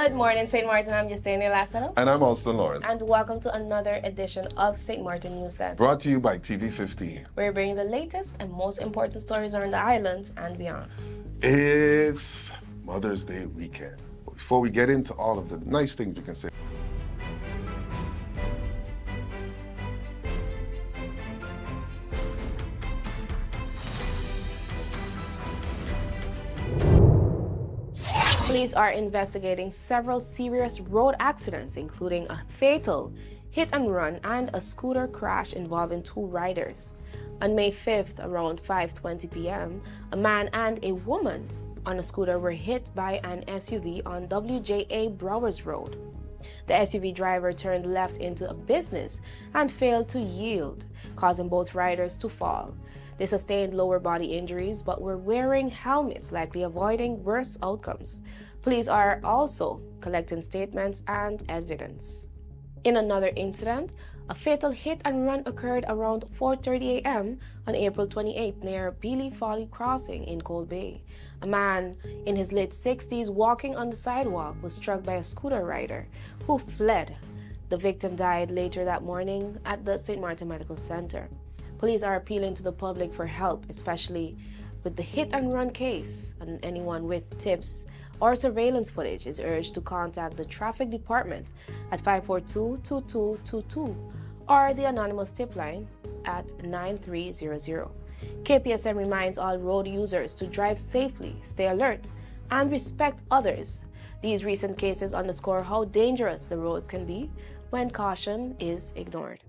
Good morning, St. Maarten. I'm Justine Lassaro. And I'm Alston Lawrence. And welcome to another edition of St. Maarten NEWSDESK. Brought to you by TV15. We're bringing the latest and most important stories around the island and beyond. It's Mother's Day weekend. Before we get into all of the nice things we can say, Police are investigating several serious road accidents, including a fatal hit-and-run and a scooter crash involving two riders. On May 5th, around 5:20 p.m., a man and a woman on a scooter were hit by an SUV on WJA Browers Road. The SUV driver turned left into a business and failed to yield, causing both riders to fall. They sustained lower body injuries but were wearing helmets, likely avoiding worse outcomes. Police are also collecting statements and evidence. In another incident, a fatal hit-and-run occurred around 4:30 a.m. on April 28 near Beely Folly Crossing in Cold Bay. A man in his late 60s walking on the sidewalk was struck by a scooter rider who fled. The victim died later that morning at the Sint Maarten Medical Center. Police are appealing to the public for help, especially with the hit-and-run case, and anyone with tips or surveillance footage is urged to contact the traffic department at 542-2222 or the anonymous tip line at 9300. KPSM reminds all road users to drive safely, stay alert, and respect others. These recent cases underscore how dangerous the roads can be when caution is ignored.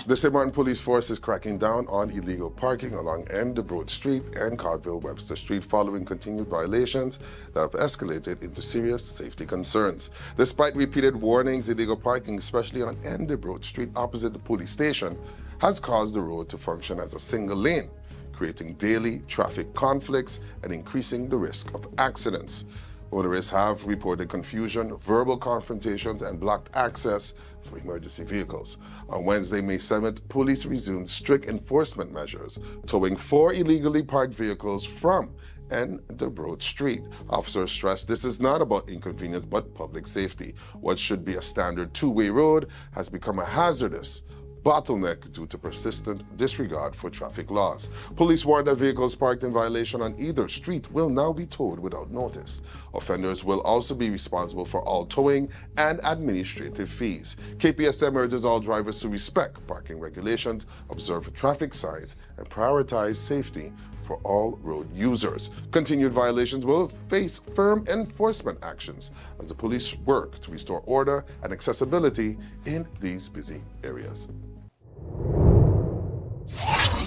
the St. Maarten Police Force is cracking down on illegal parking along Broad Street and Cardville-Webster Street following continued violations that have escalated into serious safety concerns. Despite repeated warnings, illegal parking, especially on Broad Street opposite the police station, has caused the road to function as a single lane, creating daily traffic conflicts and increasing the risk of accidents. Motorists have reported confusion, verbal confrontations, and blocked access for emergency vehicles. On Wednesday, May 7th, police resumed strict enforcement measures, towing 4 illegally parked vehicles from Broad Street. Officers stressed this is not about inconvenience but public safety. What should be a standard two-way road has become a hazardous bottleneck due to persistent disregard for traffic laws. Police warned that vehicles parked in violation on either street will now be towed without notice. Offenders will also be responsible for all towing and administrative fees. KPSM urges all drivers to respect parking regulations, observe traffic signs, and prioritize safety for all road users. Continued violations will face firm enforcement actions as the police work to restore order and accessibility in these busy areas.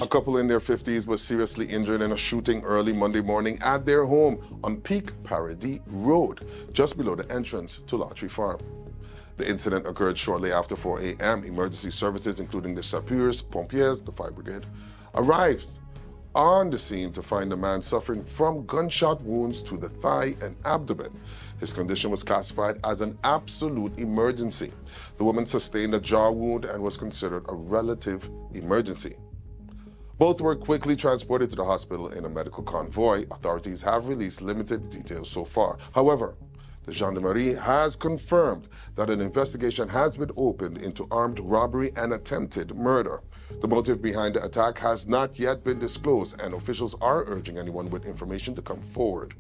A couple in their 50s was seriously injured in a shooting early Monday morning at their home on Pic Paradis Road, just below the entrance to Lottery Farm. The incident occurred shortly after 4 a.m. Emergency services, including the sapeurs, pompiers, the fire brigade, arrived on the scene to find the man suffering from gunshot wounds to the thigh and abdomen. His condition was classified as an absolute emergency. The woman sustained a jaw wound and was considered a relative emergency. Both were quickly transported to the hospital in a medical convoy. Authorities have released limited details so far. However, the gendarmerie has confirmed that an investigation has been opened into armed robbery and attempted murder. The motive behind the attack has not yet been disclosed, and officials are urging anyone with information to come forward.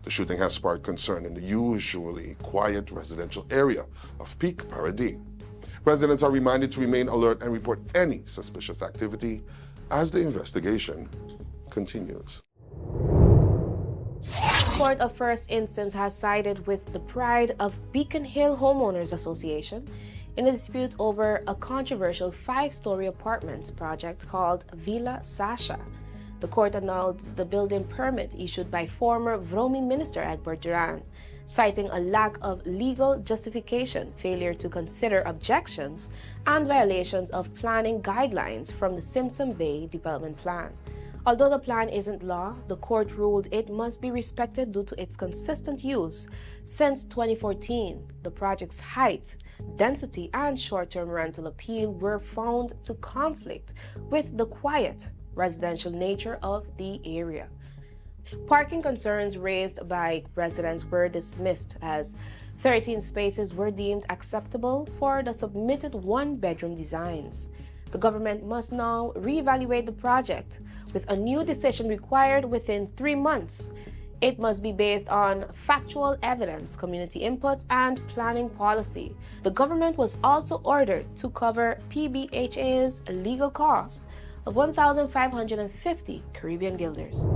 The shooting has sparked concern in the usually quiet residential area of Pic Paradis. Residents are reminded to remain alert and report any suspicious activity as the investigation continues. Court of First Instance has sided with the Pride of Beacon Hill Homeowners Association in a dispute over a controversial 5-story apartment project called Villa Sasha. The court annulled the building permit issued by former Vromi Minister Egbert Duran, citing a lack of legal justification, failure to consider objections, and violations of planning guidelines from the Simpson Bay Development Plan. Although the plan isn't law, the court ruled it must be respected due to its consistent use. Since 2014, the project's height, density, and short-term rental appeal were found to conflict with the quiet residential nature of the area. Parking concerns raised by residents were dismissed as 13 spaces were deemed acceptable for the submitted one-bedroom designs. The government must now reevaluate the project, with a new decision required within 3 months. It must be based on factual evidence, community input, and planning policy. The government was also ordered to cover PBHA's legal cost of 1,550 Caribbean guilders.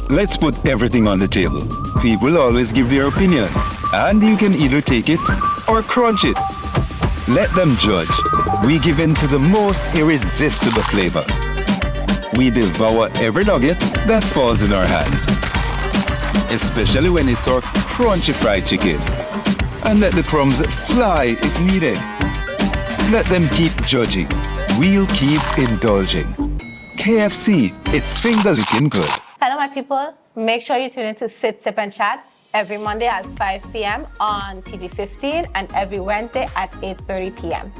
Let's put everything on the table. People always give their opinion, and you can either take it or crunch it. Let them judge. We give in to the most irresistible flavor. We devour every nugget that falls in our hands, especially when it's our crunchy fried chicken. And let the crumbs fly if needed. Let them keep judging. We'll keep indulging. KFC, it's finger-licking good. Hello, my people. Make sure you tune in to Sit, Sip, and Chat every Monday at 5 p.m. on TV 15 and every Wednesday at 8:30 p.m.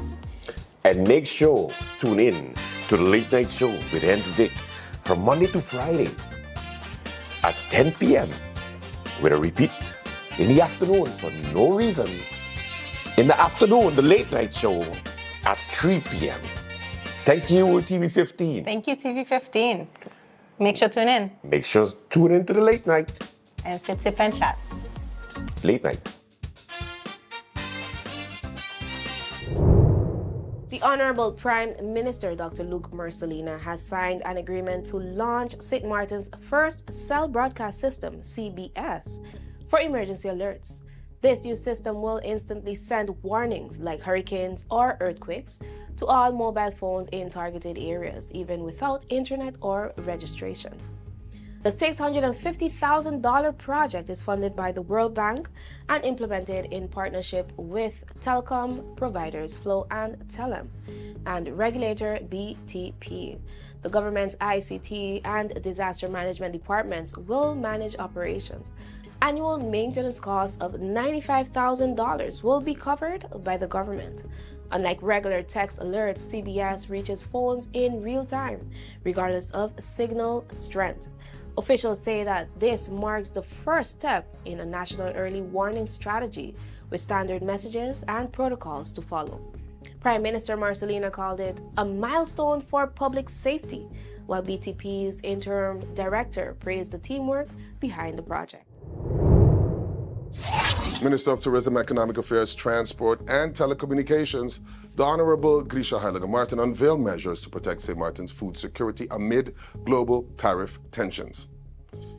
And make sure tune in to the Late Night Show with Andrew Dick from Monday to Friday at 10 p.m. with a repeat in the afternoon for no reason. In the afternoon, the Late Night Show at 3 p.m. Thank you, TV 15. Thank you, TV 15. Make sure tune in. Make sure tune in to the Late Night. And Sit, Sip, and Chat. Late Night. The Honorable Prime Minister Dr. Luc Marcelina has signed an agreement to launch Sint Maarten's first cell broadcast system, CBS, for emergency alerts. This new system will instantly send warnings like hurricanes or earthquakes to all mobile phones in targeted areas, even without internet or registration. The $650,000 project is funded by the World Bank and implemented in partnership with telecom providers Flow and Telem and regulator BTP. The government's ICT and disaster management departments will manage operations. Annual maintenance costs of $95,000 will be covered by the government. Unlike regular text alerts, CBS reaches phones in real time, regardless of signal strength. Officials say that this marks the first step in a national early warning strategy with standard messages and protocols to follow. Prime Minister Marcelina called it a milestone for public safety, while BTP's interim director praised the teamwork behind the project. Minister of Tourism, Economic Affairs, Transport and Telecommunications, the Honorable Grisha Martin unveiled measures to protect St. Martin's food security amid global tariff tensions.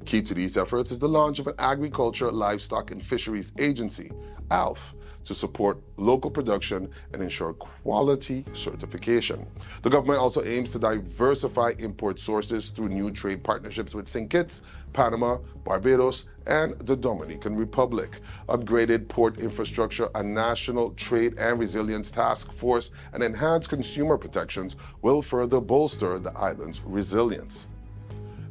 Key to these efforts is the launch of an Agriculture, Livestock and Fisheries Agency, ALF, to support local production and ensure quality certification. The government also aims to diversify import sources through new trade partnerships with St. Kitts, Panama, Barbados, and the Dominican Republic. Upgraded port infrastructure, a national trade and resilience task force, and enhanced consumer protections will further bolster the island's resilience.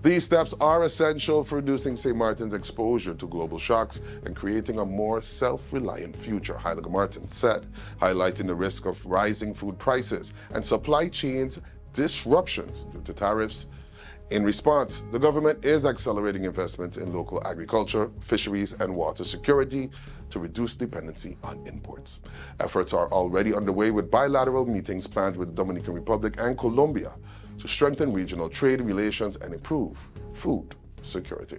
These steps are essential for reducing St. Martin's exposure to global shocks and creating a more self-reliant future, Martin said, highlighting the risk of rising food prices and supply chains disruptions due to tariffs. In response, the government is accelerating investments in local agriculture, fisheries, and water security to reduce dependency on imports. Efforts are already underway with bilateral meetings planned with the Dominican Republic and Colombia to strengthen regional trade relations and improve food security.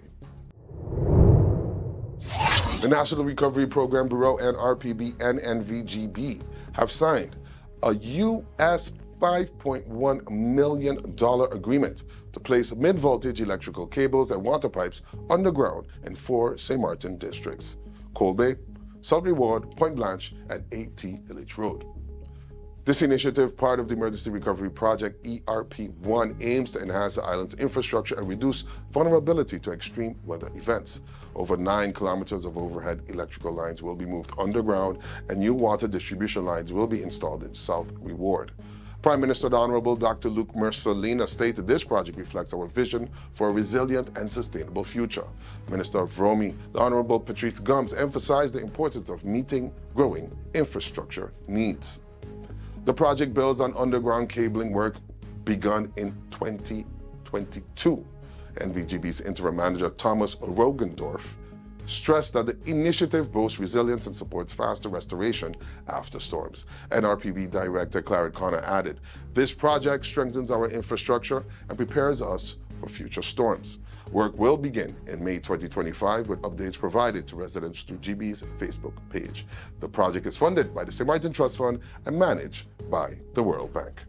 The National Recovery Program Bureau, NRPB, and NVGB have signed a U.S. $5.1 million agreement to place mid-voltage electrical cables and water pipes underground in 4 St. Martin districts: Cold Bay, Sudbury Ward, Point Blanche, and 8T Village Road. This initiative, part of the Emergency Recovery Project ERP1, aims to enhance the island's infrastructure and reduce vulnerability to extreme weather events. Over 9 kilometers of overhead electrical lines will be moved underground, and new water distribution lines will be installed in South Reward. Prime Minister the Honorable Dr. Luke Mercelina stated this project reflects our vision for a resilient and sustainable future. Minister of Romy, the Honorable Patrice Gums, emphasized the importance of meeting growing infrastructure needs. The project builds on underground cabling work begun in 2022. NVGB's interim manager, Thomas Rogendorf, stressed that the initiative boasts resilience and supports faster restoration after storms. NRPB Director Clary Connor added, "This project strengthens our infrastructure and prepares us for future storms." Work will begin in May 2025 with updates provided to residents through GB's Facebook page. The project is funded by the St. Martin Trust Fund and managed by the World Bank.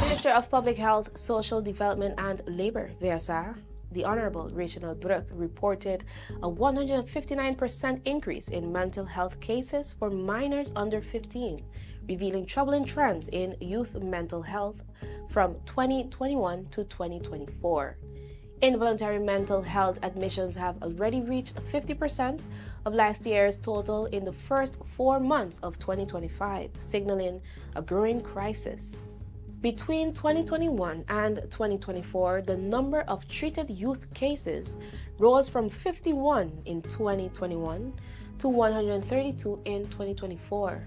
Minister of Public Health, Social Development and Labor, VSR, the Honorable Reginald Brook, reported a 159% increase in mental health cases for minors under 15, revealing troubling trends in youth mental health from 2021 to 2024. Involuntary mental health admissions have already reached 50% of last year's total in the first 4 months of 2025, signaling a growing crisis. Between 2021 and 2024, the number of treated youth cases rose from 51 in 2021 to 132 in 2024.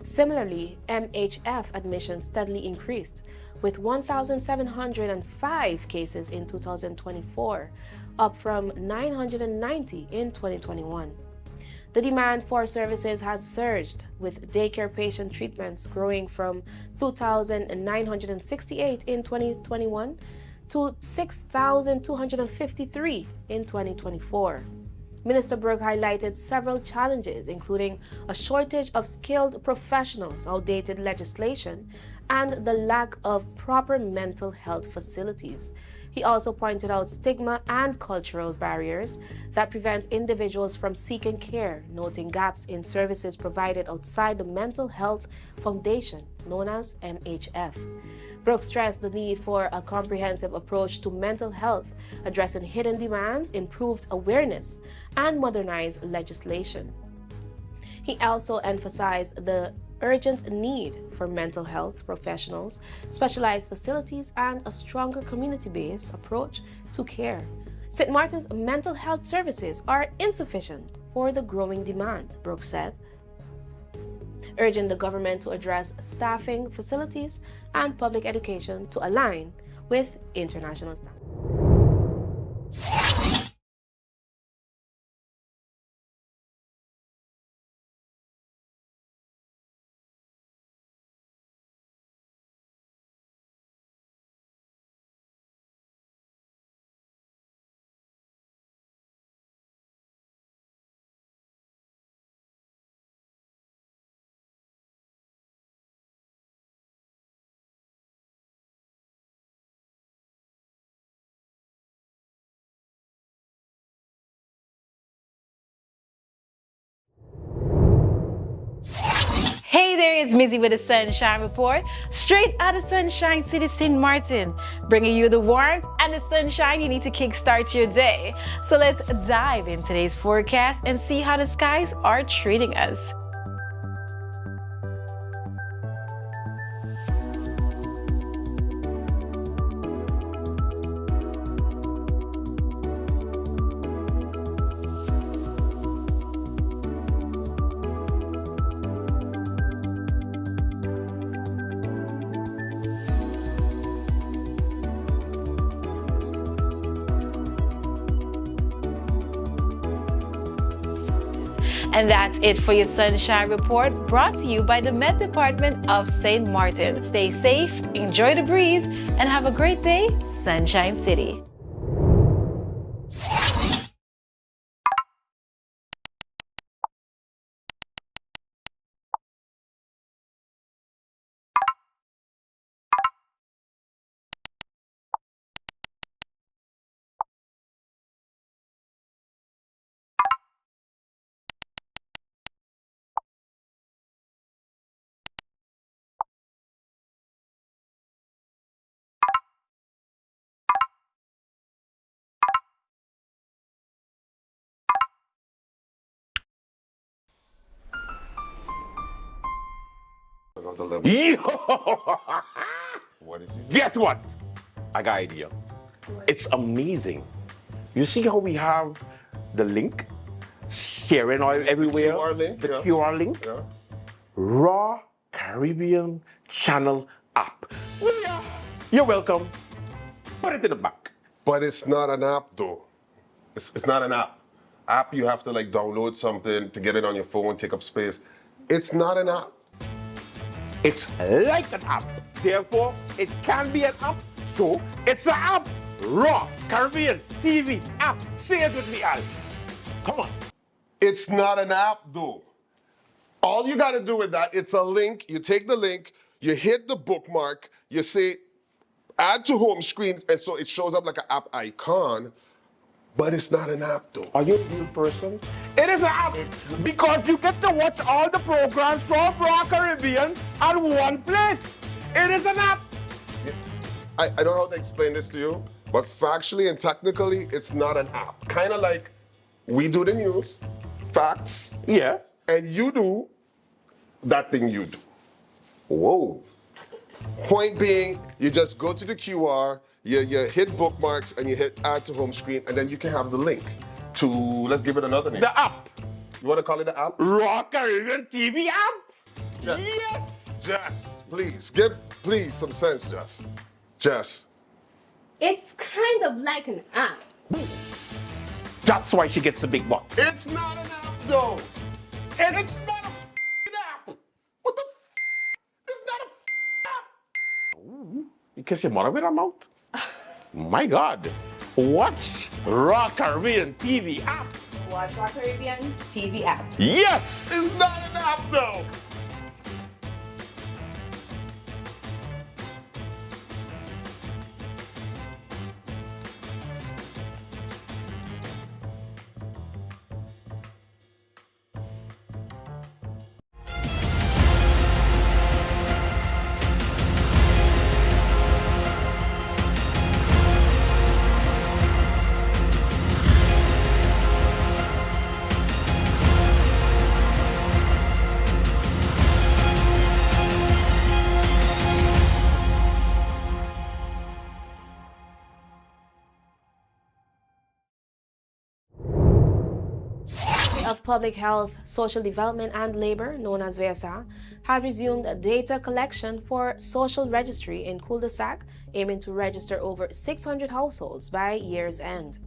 Similarly, MHF admissions steadily increased, with 1,705 cases in 2024, up from 990 in 2021. The demand for services has surged, with daycare patient treatments growing from 2,968 in 2021 to 6,253 in 2024. Minister Brooke highlighted several challenges, including a shortage of skilled professionals, outdated legislation, and the lack of proper mental health facilities. He also pointed out stigma and cultural barriers that prevent individuals from seeking care, noting gaps in services provided outside the Mental Health Foundation, known as MHF. Brooke stressed the need for a comprehensive approach to mental health, addressing hidden demands, improved awareness, and modernized legislation. He also emphasized the urgent need for mental health professionals, specialized facilities, and a stronger community-based approach to care. St. Martin's mental health services are insufficient for the growing demand, Brooke said, urging the government to address staffing, facilities, and public education to align with international standards. Hey there, it's Mizzy with the Sunshine Report, straight out of Sunshine City, Sint Maarten, bringing you the warmth and the sunshine you need to kickstart your day. So let's dive in today's forecast and see how the skies are treating us. And that's it for your Sunshine Report, brought to you by the Met Department of Sint Maarten. Stay safe, enjoy the breeze, and have a great day, Sunshine City. What did you do? Guess what? I got an idea. It's amazing. You see how we have the link sharing all everywhere? QR link, the yeah. QR link. Yeah. Raw Caribbean Channel app. Yeah. You're welcome. Put it in the back. But it's not an app though. It's not an app. App you have to like download something to get it on your phone, take up space. It's not an app. It's like an app. Therefore, it can be an app. So, it's an app. Raw Caribbean TV app. Say it with me, Al. Come on. It's not an app though. All you gotta do with that, it's a link. You take the link, you hit the bookmark, you say add to home screen, and so it shows up like an app icon, but it's not an app though. Are you a real person? It is an app because you get to watch all the programs from Raw Caribbean at one place. It is an app. I don't know how to explain this to you, but factually and technically, it's not an app. Kind of like we do the news, facts, Yeah. and you do that thing you do. Whoa. Point being, you just go to the QR, you hit bookmarks, and you hit add to home screen, and then you can have the link to, let's give it another name. The app. You want to call it the app? Raw Caribbean TV app. Jess. Yes. Jess, please, give some sense, Jess. Jess. It's kind of like an app. That's why she gets the big bucks. It's not an app, though. It's not a f***ing app. What the f***? It's not a f***ing app. You kiss your mother with her mouth? My God. Watch Raw Caribbean TV app. Watch Raw Caribbean TV app. Yes. It's not an app, though. Of Public Health, Social Development and Labor, known as VSA, had resumed data collection for social registry in cul-de-sac, aiming to register over 600 households by year's end.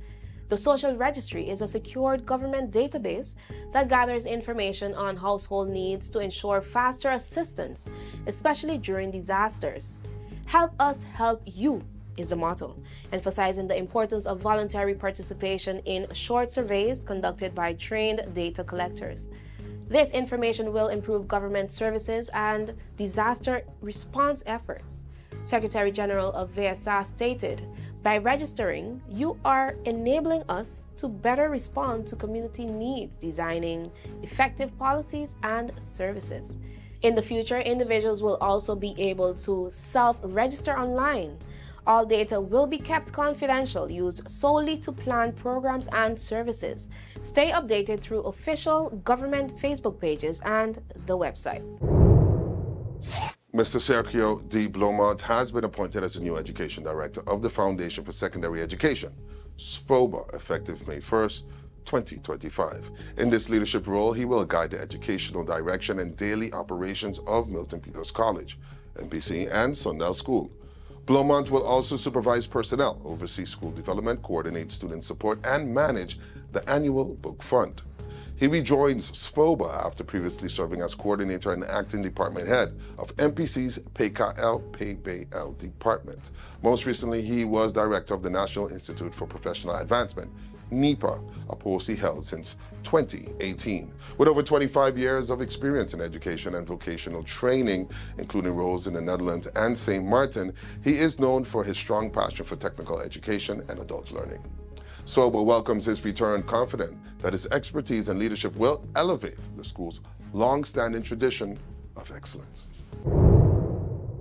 The social registry is a secured government database that gathers information on household needs to ensure faster assistance, especially during disasters. Help us help you is the motto, emphasizing the importance of voluntary participation in short surveys conducted by trained data collectors. This information will improve government services and disaster response efforts. Secretary General of VSA stated, By registering, you are enabling us to better respond to community needs, designing effective policies and services. In the future, individuals will also be able to self-register online. All data will be kept confidential, used solely to plan programs and services. Stay updated through official government Facebook pages and the website. Mr. Sergio D. Blomont has been appointed as the new Education Director of the Foundation for Secondary Education, SVOBE, effective May 1st, 2025. In this leadership role, he will guide the educational direction and daily operations of Milton Peters College, MPC, and Sundell School. Blomont will also supervise personnel, oversee school development, coordinate student support, and manage the annual book fund. He rejoins SVOBE after previously serving as coordinator and acting department head of MPC's PKL department. Most recently, he was director of the National Institute for Professional Advancement, NEPA, a post he held since 2018. With over 25 years of experience in education and vocational training, including roles in the Netherlands and St. Maarten, he is known for his strong passion for technical education and adult learning. SVOBE welcomes his return, confident that his expertise and leadership will elevate the school's long-standing tradition of excellence.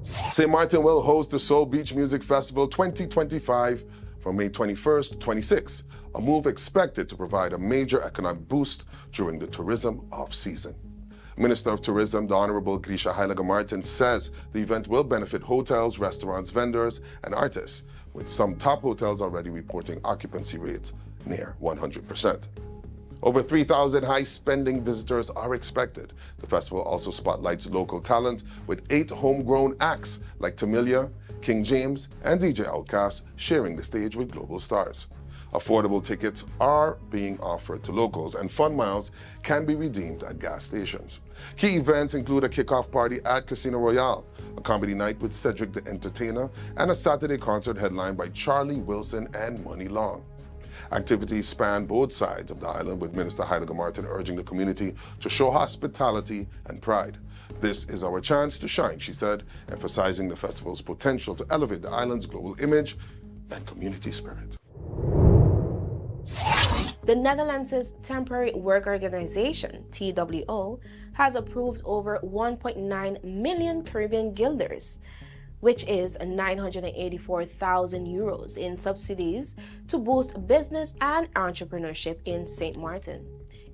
St. Maarten will host the Soul Beach Music Festival 2025 from May 21st to 26th, a move expected to provide a major economic boost during the tourism off-season. Minister of Tourism, the Honorable Grisha Martin, says the event will benefit hotels, restaurants, vendors, and artists, with some top hotels already reporting occupancy rates near 100%. Over 3,000 high-spending visitors are expected. The festival also spotlights local talent with 8 homegrown acts like Tamilia, King James, and DJ Outkast sharing the stage with global stars. Affordable tickets are being offered to locals, and fun miles can be redeemed at gas stations. Key events include a kickoff party at Casino Royale, a comedy night with Cedric the Entertainer, and a Saturday concert headlined by Charlie Wilson and Money Long. Activities span both sides of the island, with Minister Heidegger Martin urging the community to show hospitality and pride. "This is our chance to shine," she said, emphasizing the festival's potential to elevate the island's global image and community spirit. The Netherlands' Temporary Work Organization, TWO, has approved over 1.9 million Caribbean guilders, which is 984,000 euros in subsidies to boost business and entrepreneurship in St. Maarten.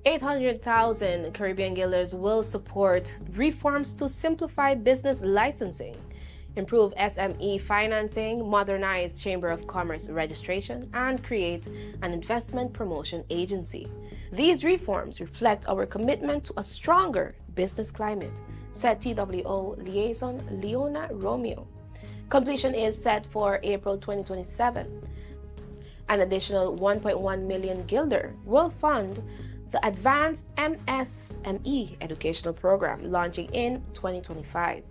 800,000 Caribbean guilders will support reforms to simplify business licensing, improve SME financing, modernize Chamber of Commerce registration, and create an investment promotion agency. These reforms reflect our commitment to a stronger business climate, said TWO liaison Leona Romeo. Completion is set for April 2027. An additional 1.1 million guilder will fund the Advanced MSME educational program launching in 2025.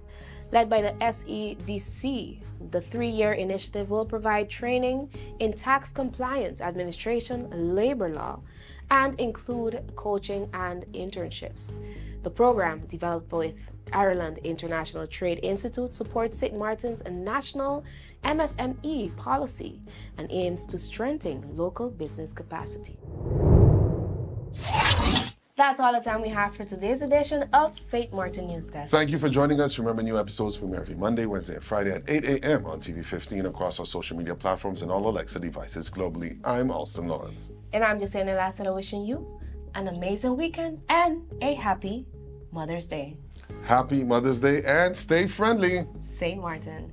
Led by the SEDC, the 3-year initiative will provide training in tax compliance, administration, labor law, and include coaching and internships. The program, developed with Ireland International Trade Institute, supports St. Maarten's national MSME policy and aims to strengthen local business capacity. That's all the time we have for today's edition of St. Maarten News Desk. Thank you for joining us. Remember, new episodes premiere every Monday, Wednesday, and Friday at 8 a.m. on TV 15 across our social media platforms and all Alexa devices globally. I'm Alston Lawrence. And I'm Justine Lassiter, wishing you an amazing weekend and a happy Mother's Day. Happy Mother's Day and stay friendly. St. Maarten.